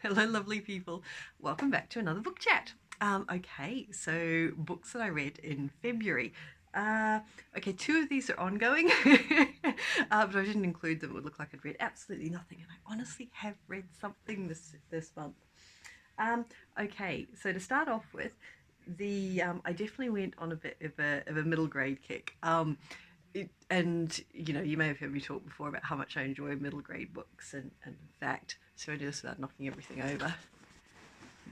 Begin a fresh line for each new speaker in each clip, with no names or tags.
Hello, lovely people. Welcome back to another book chat. Okay, so books that I read in February. Uh, okay, two of these are ongoing, but I didn't include them. It would look like I'd read absolutely nothing, and I honestly have read something this month. Um, okay, so to start off with, the I definitely went on a bit of a middle grade kick. And you may have heard me talk before about how much I enjoy middle grade books, and in fact, so I do this without knocking everything over.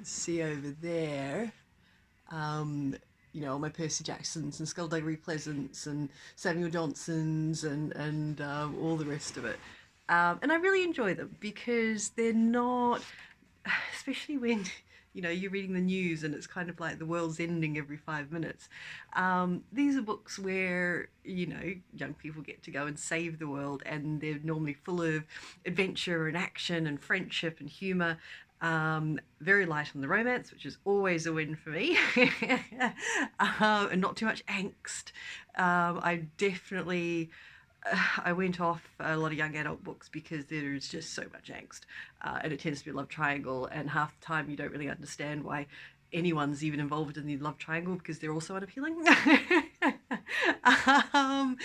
See over there, um, all my Percy Jacksons and Skullduggery Pleasants and Samuel Johnsons and all the rest of it. And I really enjoy them because they're not, especially when you're reading the news and it's kind of like the world's ending every 5 minutes. These are books where young people get to go and save the world, and they're normally full of adventure and action and friendship and humor. Very light on the romance, which is always a win for me, and not too much angst. I definitely I went off a lot of young adult books because there's just so much angst, and it tends to be a love triangle, and half the time you don't really understand why anyone's even involved in the love triangle because they're also unappealing. um,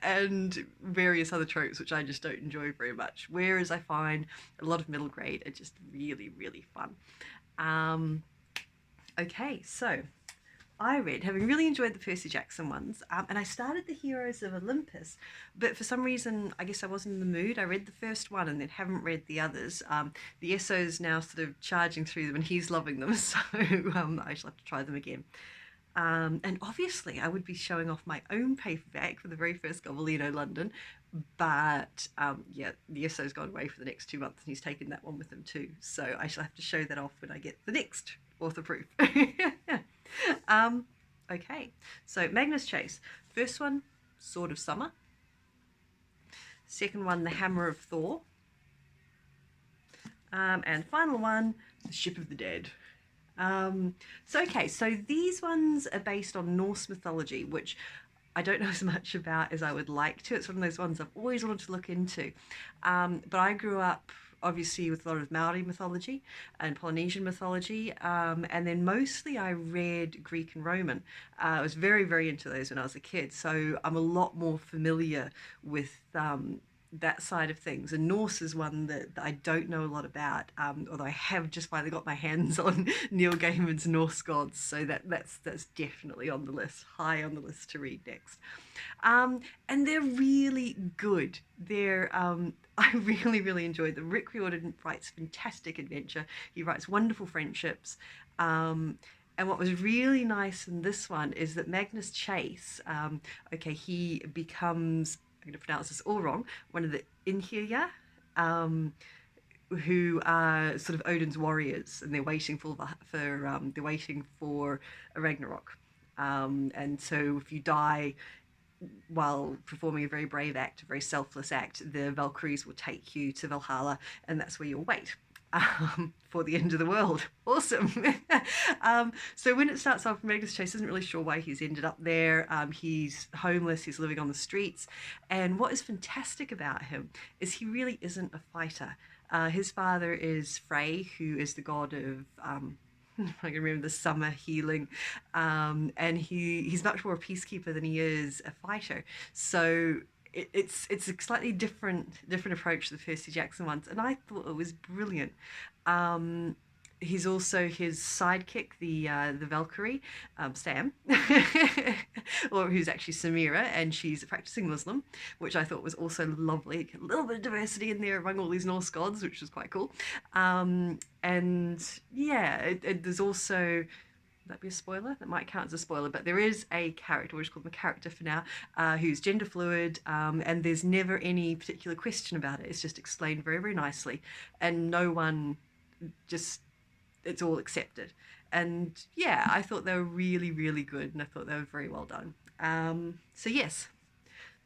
and various other tropes which I just don't enjoy very much. Whereas I find a lot of middle grade are just really, really fun. Um, okay, so I read, having really enjoyed the Percy Jackson ones, and I started the Heroes of Olympus, but for some reason, I guess I wasn't in the mood. I read the first one and then haven't read the others. The Esso's now sort of charging through them, and he's loving them, so I shall have to try them again. And obviously, I would be showing off my own paperback for the very first Gobolino London, but yeah, the Esso's gone away for the next 2 months, and he's taken that one with him too. So I shall have to show that off when I get the next author proof. um, okay, so Magnus Chase. First one, Sword of Summer. Second one, The Hammer of Thor. And final one, The Ship of the Dead. So these ones are based on Norse mythology, which I don't know as much about as I would like to. It's one of those ones I've always wanted to look into. But I grew up obviously with a lot of Maori mythology and Polynesian mythology, and then mostly I read Greek and Roman. I was very, very into those when I was a kid, so I'm a lot more familiar with that side of things. And Norse is one that I don't know a lot about, although I have just finally got my hands on Neil Gaiman's Norse gods, so that's definitely on the list, high on the list to read next. And they're really good. I really, really enjoyed them. Rick Riordan writes fantastic adventure. He writes wonderful friendships. And what was really nice in this one is that Magnus Chase, he becomes, I'm going to pronounce this all wrong, one of the Inhirja, who are sort of Odin's warriors, and they're waiting they're waiting for a Ragnarok. And so if you die while performing a very brave act, a very selfless act, the Valkyries will take you to Valhalla, and that's where you'll wait. For the end of the world. Awesome. So when it starts off, Magnus Chase isn't really sure why he's ended up there. He's homeless, he's living on the streets. And what is fantastic about him is he really isn't a fighter. His father is Frey, who is the god of I can remember the summer healing, and he's much more a peacekeeper than he is a fighter. So it's a slightly different approach to the Percy Jackson ones, and I thought it was brilliant. He's also his sidekick, the Valkyrie, Sam, or who's actually Samira, and she's a practicing Muslim, which I thought was also lovely. A little bit of diversity in there among all these Norse gods, which was quite cool. And yeah, there's also, would that be a spoiler? That might count as a spoiler, but there is a character, we'll just call him a character for now, who's gender fluid, and there's never any particular question about it. It's just explained very, very nicely, and no one just, it's all accepted. And yeah, I thought they were really, really good, and I thought they were very well done. So yes,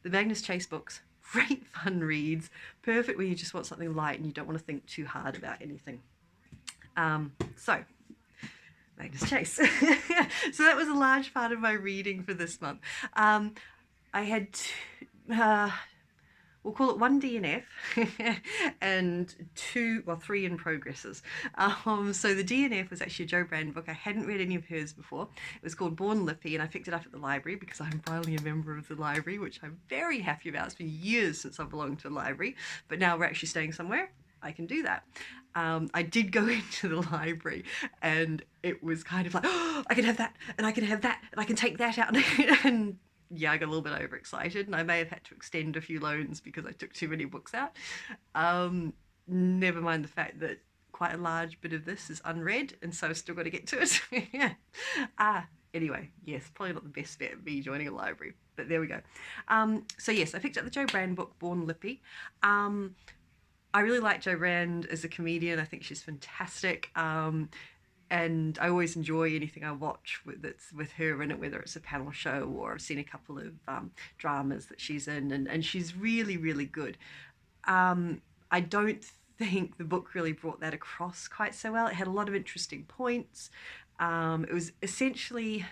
the Magnus Chase books, great fun reads, perfect when you just want something light and you don't want to think too hard about anything. So Magnus Chase. So that was a large part of my reading for this month. I had we'll call it one DNF and two, well, three in progresses. So the DNF was actually a Jo Brand book. I hadn't read any of hers before. It was called Born Lippy, and I picked it up at the library because I'm finally a member of the library, which I'm very happy about. It's been years since I've belonged to a library, but now we're actually staying somewhere. I can do that. I did go into the library and it was kind of like, oh, I can have that and I can have that and I can take that out. And yeah, I got a little bit overexcited and I may have had to extend a few loans because I took too many books out. Never mind the fact that quite a large bit of this is unread and so I've still got to get to it. Yeah. Anyway, yes, probably not the best bet of me joining a library, but there we go. So yes, I picked up the Jo Brand book, Born Lippy. I really like Jo Brand as a comedian. I think she's fantastic. And I always enjoy anything I watch that's with her in it, whether it's a panel show or I've seen a couple of dramas that she's in, and she's really, really good. I don't think the book really brought that across quite so well. It had a lot of interesting points. It was essentially,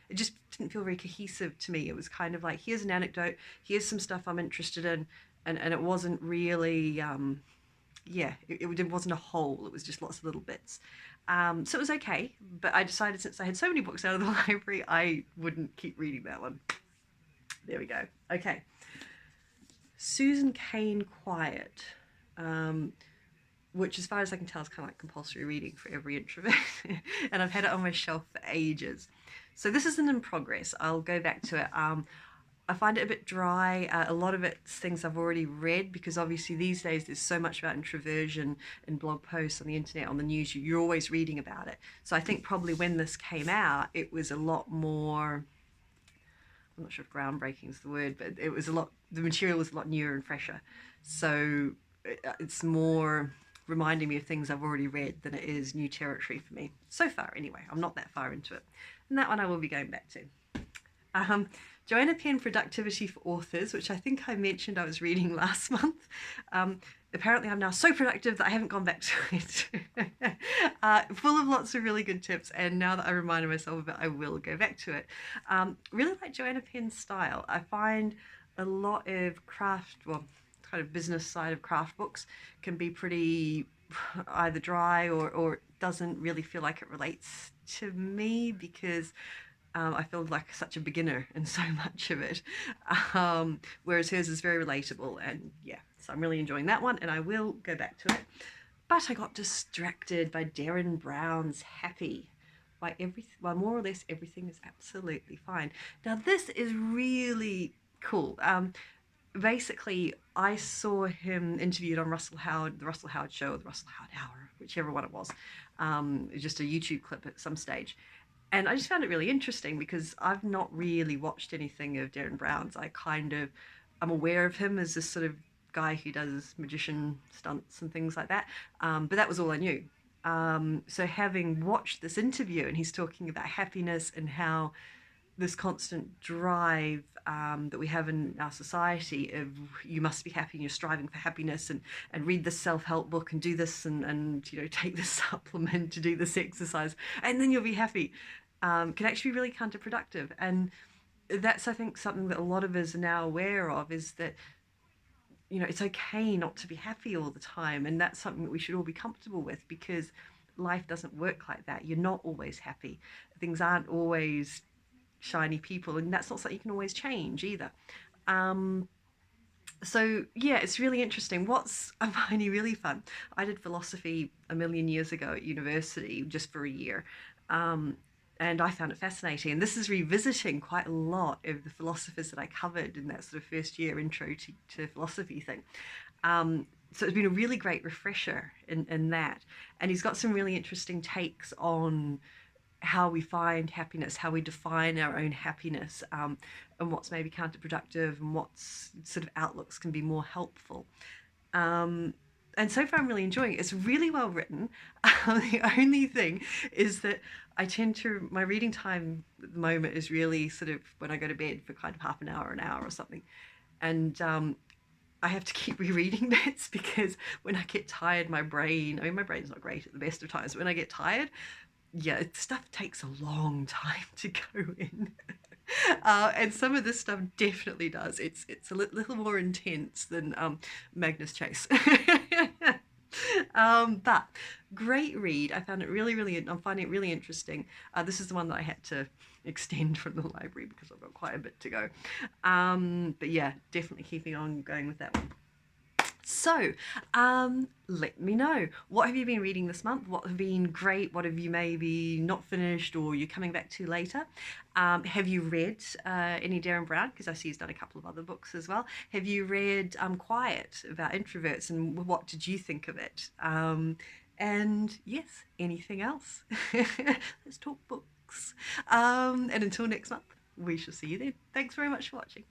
it just didn't feel very cohesive to me. It was kind of like, here's an anecdote, here's some stuff I'm interested in, and it wasn't really, it wasn't a whole, it was just lots of little bits. So it was okay, but I decided since I had so many books out of the library, I wouldn't keep reading that one. There we go. Okay. Susan Cain Quiet, which as far as I can tell is kind of like compulsory reading for every introvert, and I've had it on my shelf for ages. So this isn't in progress. I'll go back to it. I find it a bit dry. A lot of it's things I've already read because obviously these days there's so much about introversion in blog posts on the internet, on the news. You're always reading about it. So I think probably when this came out, it was a lot more, I'm not sure if groundbreaking is the word, but it was the material was a lot newer and fresher. So it's more reminding me of things I've already read than it is new territory for me. So far, anyway. I'm not that far into it. And that one I will be going back to. Joanna Penn, Productivity for Authors, which I think I mentioned I was reading last month. Apparently I'm now so productive that I haven't gone back to it. Full of lots of really good tips, and now that I reminded myself of it, I will go back to it. Really like Joanna Penn's style. I find a lot of kind of business side of craft books can be pretty either dry or doesn't really feel like it relates to me because I feel like such a beginner in so much of it, whereas hers is very relatable, and yeah, so I'm really enjoying that one and I will go back to it. But I got distracted by Darren Brown's Happy. By more or less everything is absolutely fine. Now this is really cool. Basically, I saw him interviewed on Russell Howard, the Russell Howard Show, or the Russell Howard Hour, whichever one it was. Just a YouTube clip at some stage. And I just found it really interesting because I've not really watched anything of Darren Brown's. I'm aware of him as this sort of guy who does magician stunts and things like that. But that was all I knew. So having watched this interview and he's talking about happiness and how this constant drive that we have in our society of you must be happy and you're striving for happiness and read this self-help book and do this and take this supplement to do this exercise and then you'll be happy can actually be really counterproductive. And that's, I think, something that a lot of us are now aware of, is that it's okay not to be happy all the time, and that's something that we should all be comfortable with because life doesn't work like that. You're not always happy. Things aren't always shiny people, and that's not something you can always change either. So yeah, it's really interesting. What's I'm finding really fun, I did philosophy a million years ago at university just for a year, and I found it fascinating. And this is revisiting quite a lot of the philosophers that I covered in that sort of first year intro to philosophy thing. So it's been a really great refresher in that. And he's got some really interesting takes on how we find happiness, how we define our own happiness, and what's maybe counterproductive and what's sort of outlooks can be more helpful. And so far I'm really enjoying it. It's really well written. The only thing is that my reading time at the moment is really sort of when I go to bed for kind of half an hour or something. And I have to keep rereading bits because when I get tired, my brain's not great at the best of times. But when I get tired, yeah, stuff takes a long time to go in. And some of this stuff definitely does. It's a little more intense than Magnus Chase. But great read. I found it I'm finding it really interesting. This is the one that I had to extend from the library because I've got quite a bit to go. But yeah, definitely keeping on going with that one. So, let me know. What have you been reading this month? What have been great? What have you maybe not finished or you're coming back to later? Have you read any Darren Brown? Because I see he's done a couple of other books as well. Have you read Quiet about introverts and what did you think of it? And yes, anything else? Let's talk books. And until next month, we shall see you then. Thanks very much for watching.